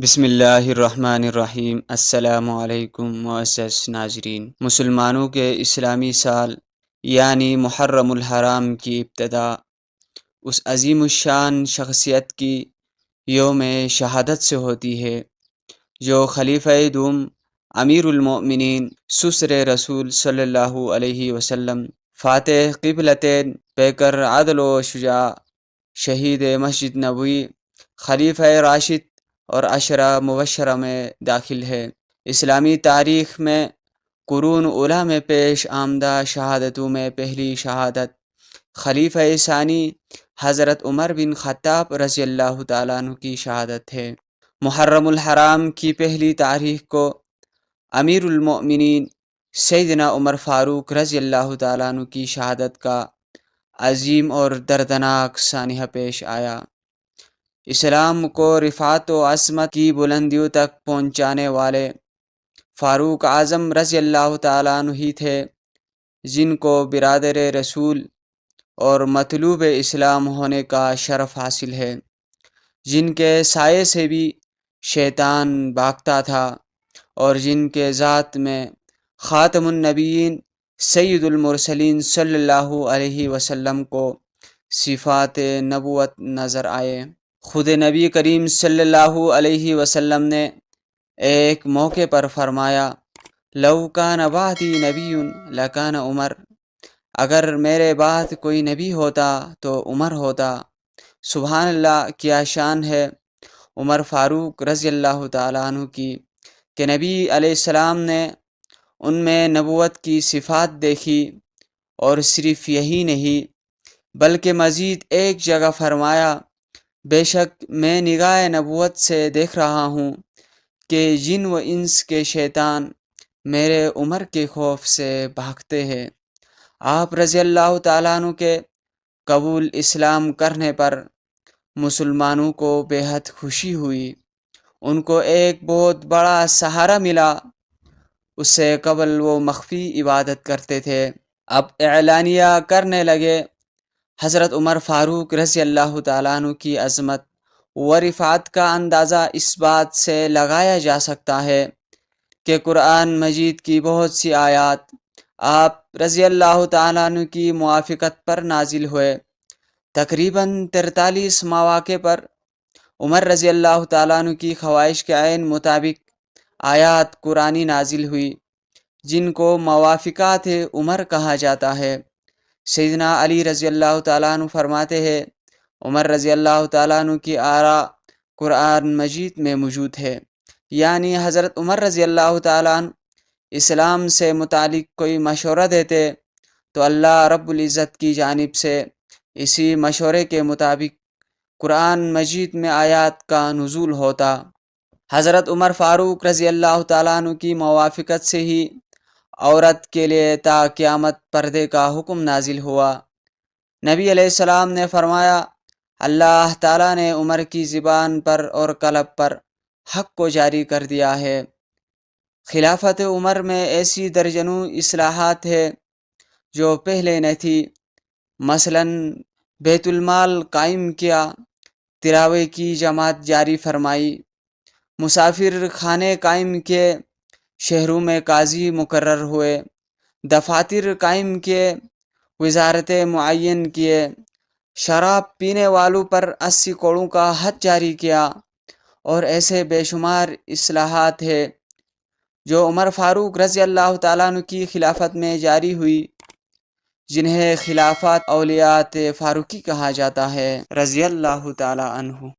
بسم اللہ الرحمن الرحیم۔ السلام علیکم معزز ناظرین۔ مسلمانوں کے اسلامی سال یعنی محرم الحرام کی ابتدا اس عظیم الشان شخصیت کی یوم شہادت سے ہوتی ہے جو خلیفہ دوم امیر المؤمنین سسر رسول صلی اللہ علیہ وسلم، فاتح قبلتین، پیکر عدل و شجاع، شہید مسجد نبوی، خلیفہ راشد اور عشرہ مبشرہ میں داخل ہے۔ اسلامی تاریخ میں قرون اولیٰ میں پیش آمدہ شہادتوں میں پہلی شہادت خلیفہ ثانی حضرت عمر بن خطاب رضی اللہ تعالیٰ عنہ کی شہادت ہے۔ محرم الحرام کی پہلی تاریخ کو امیر المؤمنین سیدنا عمر فاروق رضی اللہ تعالیٰ عنہ کی شہادت کا عظیم اور دردناک سانحہ پیش آیا۔ اسلام کو رفعت و عظمت کی بلندیوں تک پہنچانے والے فاروق اعظم رضی اللہ تعالیٰ عنہ ہی تھے جن کو برادر رسول اور مطلوب اسلام ہونے کا شرف حاصل ہے، جن کے سائے سے بھی شیطان بھاگتا تھا اور جن کے ذات میں خاتم النبیین سید المرسلین صلی اللہ علیہ وسلم کو صفات نبوت نظر آئے۔ خود نبی کریم صلی اللہ علیہ وسلم نے ایک موقع پر فرمایا، لو کان بعدی نبی لکان عمر، اگر میرے بعد کوئی نبی ہوتا تو عمر ہوتا۔ سبحان اللہ، کیا شان ہے عمر فاروق رضی اللہ تعالیٰ عنہ کی کہ نبی علیہ السلام نے ان میں نبوت کی صفات دیکھی، اور صرف یہی نہیں بلکہ مزید ایک جگہ فرمایا، بے شک میں نگاہ نبوت سے دیکھ رہا ہوں کہ جن و انس کے شیطان میرے عمر کے خوف سے بھاگتے ہیں۔ آپ رضی اللہ تعالیٰ عنہ کے قبول اسلام کرنے پر مسلمانوں کو بے حد خوشی ہوئی، ان کو ایک بہت بڑا سہارا ملا۔ اس سے قبل وہ مخفی عبادت کرتے تھے، اب اعلانیہ کرنے لگے۔ حضرت عمر فاروق رضی اللہ تعالیٰ عنہ کی عظمت و رفعت کا اندازہ اس بات سے لگایا جا سکتا ہے کہ قرآن مجید کی بہت سی آیات آپ رضی اللہ تعالیٰ عنہ کی موافقت پر نازل ہوئے۔ تقریباً 43 مواقع پر عمر رضی اللہ تعالیٰ عنہ کی خواہش کے عین مطابق آیات قرآنی نازل ہوئی جن کو موافقات عمر کہا جاتا ہے۔ سیدنا علی رضی اللہ تعالیٰ عنہ فرماتے ہیں، عمر رضی اللہ تعالیٰ عنہ کی آراء قرآن مجید میں موجود ہے، یعنی حضرت عمر رضی اللہ تعالیٰ عنہ اسلام سے متعلق کوئی مشورہ دیتے تو اللہ رب العزت کی جانب سے اسی مشورے کے مطابق قرآن مجید میں آیات کا نزول ہوتا۔ حضرت عمر فاروق رضی اللہ تعالیٰ عنہ کی موافقت سے ہی عورت کے لیے تا قیامت پردے کا حکم نازل ہوا۔ نبی علیہ السلام نے فرمایا، اللہ تعالیٰ نے عمر کی زبان پر اور قلب پر حق کو جاری کر دیا ہے۔ خلافت عمر میں ایسی درجنوں اصلاحات ہے جو پہلے نہ تھی، مثلا بیت المال قائم کیا، تراویح کی جماعت جاری فرمائی، مسافر خانے قائم کیے، شہروں میں قاضی مقرر ہوئے، دفاتر قائم کیے، وزارتیں معین کیے، شراب پینے والوں پر 80 کوڑوں کا حد جاری کیا، اور ایسے بے شمار اصلاحات ہیں جو عمر فاروق رضی اللہ تعالیٰ عنہ کی خلافت میں جاری ہوئی، جنہیں خلافت اولیات فاروقی کہا جاتا ہے رضی اللہ تعالیٰ عنہ۔